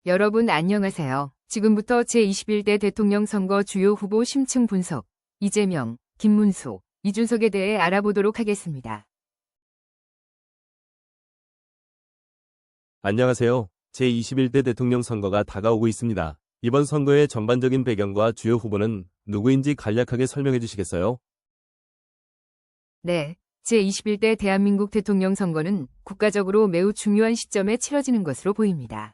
여러분 안녕하세요. 지금부터 제21대 대통령 선거 주요 후보 심층 분석, 이재명, 김문수, 이준석에 대해 알아보도록 하겠습니다. 안녕하세요. 제21대 대통령 선거가 다가오고 있습니다. 이번 선거의 전반적인 배경과 주요 후보는 누구인지 간략하게 설명해 주시겠어요? 네, 제21대 대한민국 대통령 선거는 국가적으로 매우 중요한 시점에 치러지는 것으로 보입니다.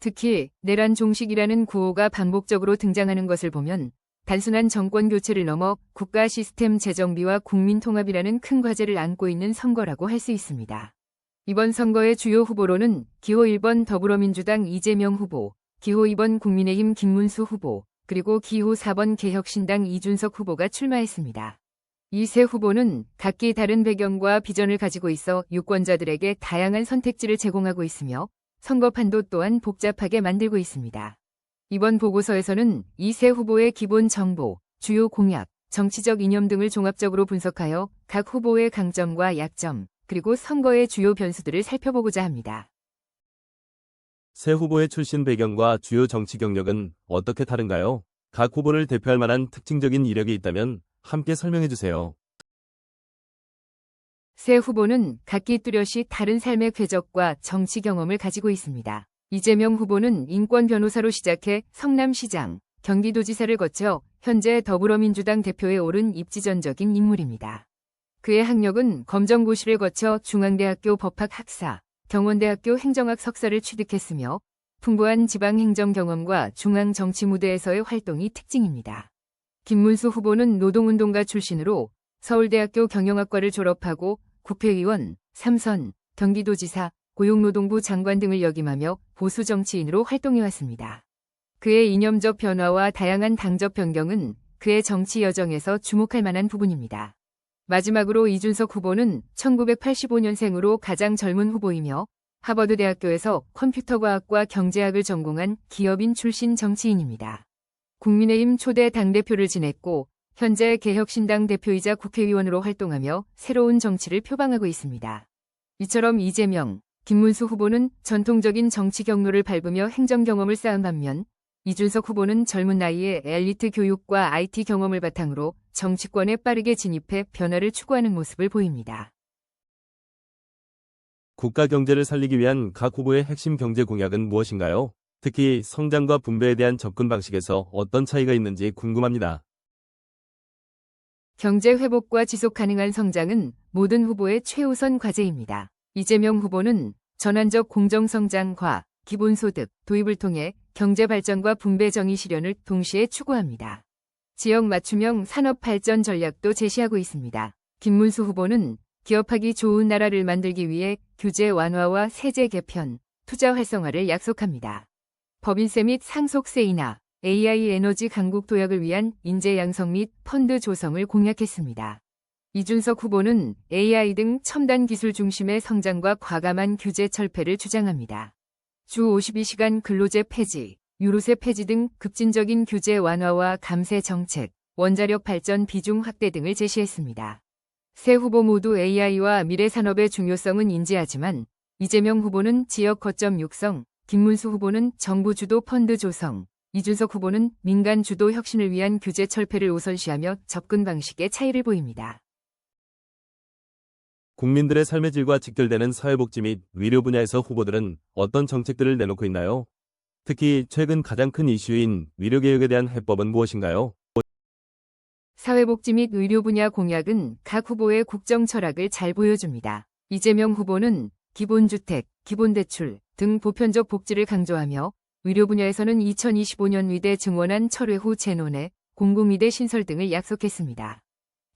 특히 내란 종식이라는 구호가 반복적으로 등장하는 것을 보면 단순한 정권 교체를 넘어 국가 시스템 재정비와 국민 통합이라는 큰 과제를 안고 있는 선거라고 할 수 있습니다. 이번 선거의 주요 후보로는 기호 1번 더불어민주당 이재명 후보, 기호 2번 국민의힘 김문수 후보, 그리고 기호 4번 개혁신당 이준석 후보가 출마했습니다. 이 세 후보는 각기 다른 배경과 비전을 가지고 있어 유권자들에게 다양한 선택지를 제공하고 있으며 선거판도 또한 복잡하게 만들고 있습니다. 이번 보고서에서는 이 세 후보의 기본 정보, 주요 공약, 정치적 이념 등을 종합적으로 분석하여 각 후보의 강점과 약점, 그리고 선거의 주요 변수들을 살펴보고자 합니다. 세 후보의 출신 배경과 주요 정치 경력은 어떻게 다른가요? 각 후보를 대표할 만한 특징적인 이력이 있다면 함께 설명해 주세요. 세 후보는 각기 뚜렷이 다른 삶의 궤적과 정치 경험을 가지고 있습니다. 이재명 후보는 인권 변호사로 시작해 성남시장, 경기도지사를 거쳐 현재 더불어민주당 대표에 오른 입지전적인 인물입니다. 그의 학력은 검정고시를 거쳐 중앙대학교 법학 학사, 경원대학교 행정학 석사를 취득했으며 풍부한 지방행정 경험과 중앙정치 무대에서의 활동이 특징입니다. 김문수 후보는 노동운동가 출신으로 서울대학교 경영학과를 졸업하고 국회의원, 3선, 경기도지사, 고용노동부 장관 등을 역임하며 보수 정치인으로 활동해왔습니다. 그의 이념적 변화와 다양한 당적 변경은 그의 정치 여정에서 주목할 만한 부분입니다. 마지막으로 이준석 후보는 1985년생으로 가장 젊은 후보이며 하버드대학교에서 컴퓨터과학과 경제학을 전공한 기업인 출신 정치인입니다. 국민의힘 초대 당대표를 지냈고 현재 개혁신당 대표이자 국회의원으로 활동하며 새로운 정치를 표방하고 있습니다. 이처럼 이재명, 김문수 후보는 전통적인 정치 경로를 밟으며 행정 경험을 쌓은 반면 이준석 후보는 젊은 나이에 엘리트 교육과 IT 경험을 바탕으로 정치권에 빠르게 진입해 변화를 추구하는 모습을 보입니다. 국가 경제를 살리기 위한 각 후보의 핵심 경제 공약은 무엇인가요? 특히 성장과 분배에 대한 접근 방식에서 어떤 차이가 있는지 궁금합니다. 경제 회복과 지속 가능한 성장은 모든 후보의 최우선 과제입니다. 이재명 후보는 전환적 공정성장과 기본소득 도입을 통해 경제 발전과 분배 정의 실현을 동시에 추구합니다. 지역 맞춤형 산업 발전 전략도 제시하고 있습니다. 김문수 후보는 기업하기 좋은 나라를 만들기 위해 규제 완화와 세제 개편, 투자 활성화를 약속합니다. 법인세 및 상속세 인하, AI 에너지 강국 도약을 위한 인재 양성 및 펀드 조성을 공약했습니다. 이준석 후보는 AI 등 첨단 기술 중심의 성장과 과감한 규제 철폐를 주장합니다. 주 52시간 근로제 폐지, 유로세 폐지 등 급진적인 규제 완화와 감세 정책, 원자력 발전 비중 확대 등을 제시했습니다. 세 후보 모두 AI와 미래 산업의 중요성은 인지하지만 이재명 후보는 지역 거점 육성, 김문수 후보는 정부 주도 펀드 조성, 이준석 후보는 민간 주도 혁신을 위한 규제 철폐를 우선시하며 접근 방식의 차이를 보입니다. 국민들의 삶의 질과 직결되는 사회복지 및 의료 분야에서 후보들은 어떤 정책들을 내놓고 있나요? 특히 최근 가장 큰 이슈인 의료개혁에 대한 해법은 무엇인가요? 사회복지 및 의료 분야 공약은 각 후보의 국정 철학을 잘 보여줍니다. 이재명 후보는 기본주택, 기본대출 등 보편적 복지를 강조하며 의료 분야에서는 2025년 의대 증원안 철회 후 재논에 공공의대 신설 등을 약속했습니다.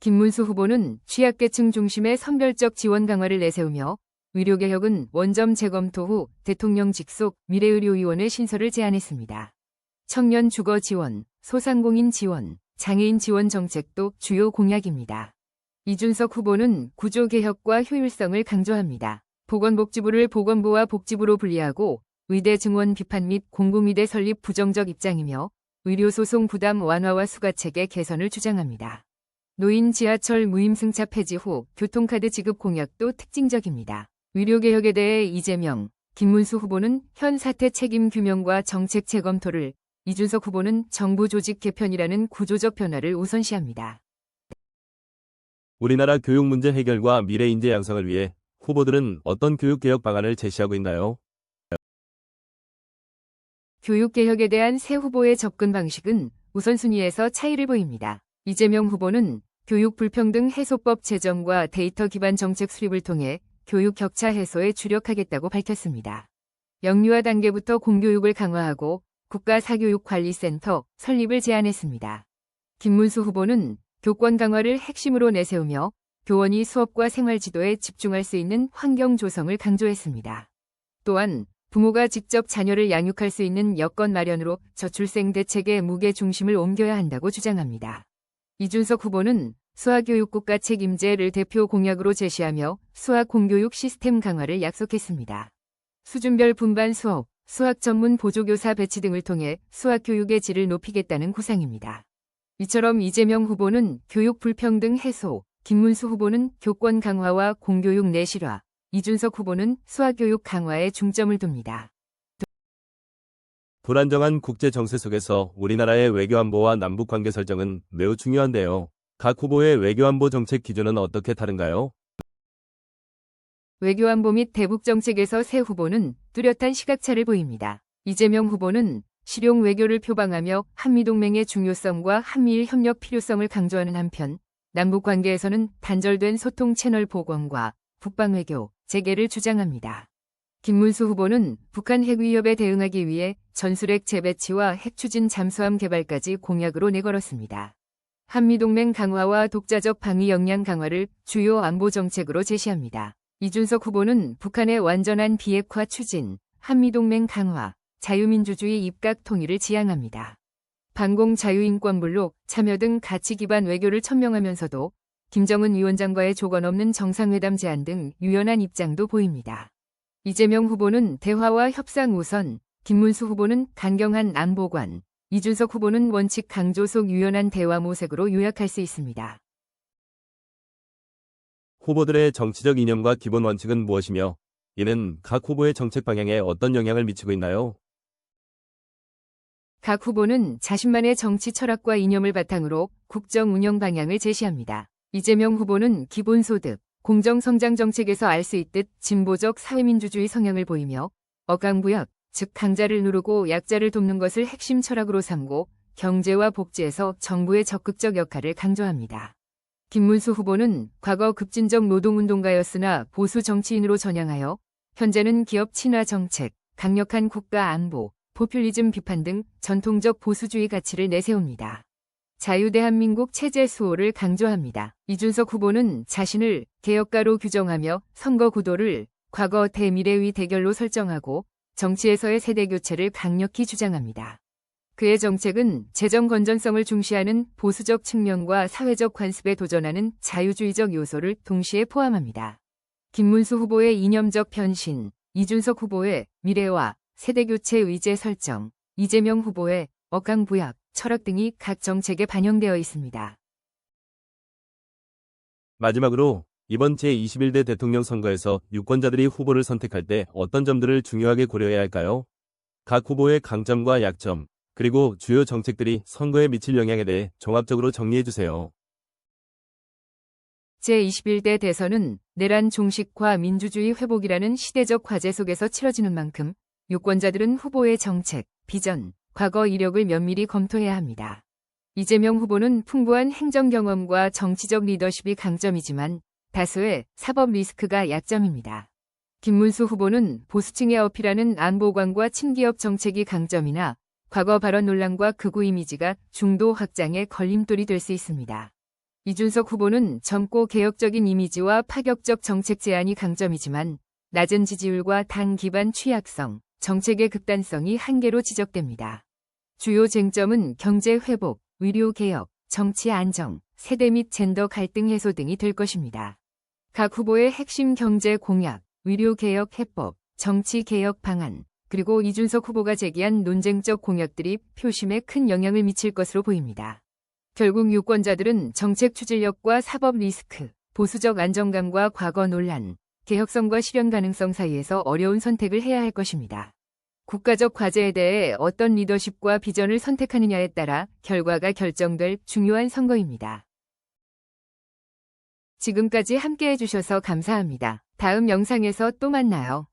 김문수 후보는 취약계층 중심의 선별적 지원 강화를 내세우며 의료개혁은 원점 재검토 후 대통령 직속 미래의료위원회 신설을 제안했습니다. 청년 주거 지원, 소상공인 지원, 장애인 지원 정책도 주요 공약입니다. 이준석 후보는 구조개혁과 효율성을 강조합니다. 보건복지부를 보건부와 복지부로 분리하고 의대 증원 비판 및 공공의대 설립 부정적 입장이며 의료소송 부담 완화와 수가체계 개선을 주장합니다. 노인 지하철 무임승차 폐지 후 교통카드 지급 공약도 특징적입니다. 의료개혁에 대해 이재명, 김문수 후보는 현 사태 책임 규명과 정책 재검토를, 이준석 후보는 정부 조직 개편이라는 구조적 변화를 우선시합니다. 우리나라 교육 문제 해결과 미래 인재 양성을 위해 후보들은 어떤 교육개혁 방안을 제시하고 있나요? 교육개혁에 대한 새 후보의 접근 방식은 우선순위에서 차이를 보입니다. 이재명 후보는 교육 불평등 해소법 제정과 데이터 기반 정책 수립을 통해 교육 격차 해소에 주력하겠다고 밝혔습니다. 영유아 단계부터 공교육을 강화하고 국가사교육관리센터 설립을 제안했습니다. 김문수 후보는 교권 강화를 핵심으로 내세우며 교원이 수업과 생활지도에 집중할 수 있는 환경 조성을 강조했습니다. 또한 부모가 직접 자녀를 양육할 수 있는 여건 마련으로 저출생 대책의 무게 중심을 옮겨야 한다고 주장합니다. 이준석 후보는 수학교육 국가 책임제를 대표 공약으로 제시하며 수학 공교육 시스템 강화를 약속했습니다. 수준별 분반 수업, 수학 전문 보조교사 배치 등을 통해 수학교육의 질을 높이겠다는 구상입니다. 이처럼 이재명 후보는 교육 불평등 해소, 김문수 후보는 교권 강화와 공교육 내실화, 이준석 후보는 수학교육 강화에 중점을 둡니다. 불안정한 국제 정세 속에서 우리나라의 외교안보와 남북관계 설정은 매우 중요한데요. 각 후보의 외교안보 정책 기준은 어떻게 다른가요? 외교안보 및 대북 정책에서 새 후보는 뚜렷한 시각차를 보입니다. 이재명 후보는 실용 외교를 표방하며 한미동맹의 중요성과 한미일 협력 필요성을 강조하는 한편, 남북 관계에서는 단절된 소통 채널 복원과 북방외교 재개를 주장합니다. 김문수 후보는 북한 핵 위협에 대응하기 위해 전술핵 재배치와 핵 추진 잠수함 개발까지 공약으로 내걸었습니다. 한미동맹 강화와 독자적 방위 역량 강화를 주요 안보 정책으로 제시합니다. 이준석 후보는 북한의 완전한 비핵화 추진, 한미동맹 강화, 자유민주주의 입각 통일을 지향합니다. 반공 자유인권블록, 참여 등 가치 기반 외교를 천명하면서도 김정은 위원장과의 조건 없는 정상회담 제안 등 유연한 입장도 보입니다. 이재명 후보는 대화와 협상 우선, 김문수 후보는 강경한 안보관, 이준석 후보는 원칙 강조 속 유연한 대화 모색으로 요약할 수 있습니다. 후보들의 정치적 이념과 기본 원칙은 무엇이며 이는 각 후보의 정책 방향에 어떤 영향을 미치고 있나요? 각 후보는 자신만의 정치 철학과 이념을 바탕으로 국정 운영 방향을 제시합니다. 이재명 후보는 기본소득, 공정성장 정책에서 알 수 있듯 진보적 사회민주주의 성향을 보이며 억강부약, 즉 강자를 누르고 약자를 돕는 것을 핵심 철학으로 삼고 경제와 복지에서 정부의 적극적 역할을 강조합니다. 김문수 후보는 과거 급진적 노동운동가였으나 보수 정치인으로 전향하여 현재는 기업 친화 정책, 강력한 국가 안보, 포퓰리즘 비판 등 전통적 보수주의 가치를 내세웁니다. 자유대한민국 체제 수호를 강조합니다. 이준석 후보는 자신을 개혁가로 규정하며 선거 구도를 과거 대미래의 대결로 설정하고 정치에서의 세대교체를 강력히 주장합니다. 그의 정책은 재정 건전성을 중시하는 보수적 측면과 사회적 관습에 도전하는 자유주의적 요소를 동시에 포함합니다. 김문수 후보의 이념적 변신, 이준석 후보의 미래와 세대교체 의제 설정, 이재명 후보의 억강부약, 철학 등이 각 정책에 반영되어 있습니다. 마지막으로 이번 제21대 대통령 선거에서 유권자들이 후보를 선택할 때 어떤 점들을 중요하게 고려해야 할까요? 각 후보의 강점과 약점, 그리고 주요 정책들이 선거에 미칠 영향에 대해 종합적으로 정리해주세요. 제21대 대선은 내란 종식과 민주주의 회복이라는 시대적 과제 속에서 치러지는 만큼 유권자들은 후보의 정책, 비전, 과거 이력을 면밀히 검토해야 합니다. 이재명 후보는 풍부한 행정 경험과 정치적 리더십이 강점이지만 다수의 사법 리스크가 약점입니다. 김문수 후보는 보수층에 어필하는 안보관과 친기업 정책이 강점이나 과거 발언 논란과 극우 이미지가 중도 확장의 걸림돌이 될 수 있습니다. 이준석 후보는 젊고 개혁적인 이미지와 파격적 정책 제안이 강점이지만 낮은 지지율과 당 기반 취약성, 정책의 극단성이 한계로 지적됩니다. 주요 쟁점은 경제 회복, 의료 개혁, 정치 안정, 세대 및 젠더 갈등 해소 등이 될 것입니다. 각 후보의 핵심 경제 공약, 의료 개혁 해법, 정치 개혁 방안, 그리고 이준석 후보가 제기한 논쟁적 공약들이 표심에 큰 영향을 미칠 것으로 보입니다. 결국 유권자들은 정책 추진력과 사법 리스크, 보수적 안정감과 과거 논란, 개혁성과 실현 가능성 사이에서 어려운 선택을 해야 할 것입니다. 국가적 과제에 대해 어떤 리더십과 비전을 선택하느냐에 따라 결과가 결정될 중요한 선거입니다. 지금까지 함께해 주셔서 감사합니다. 다음 영상에서 또 만나요.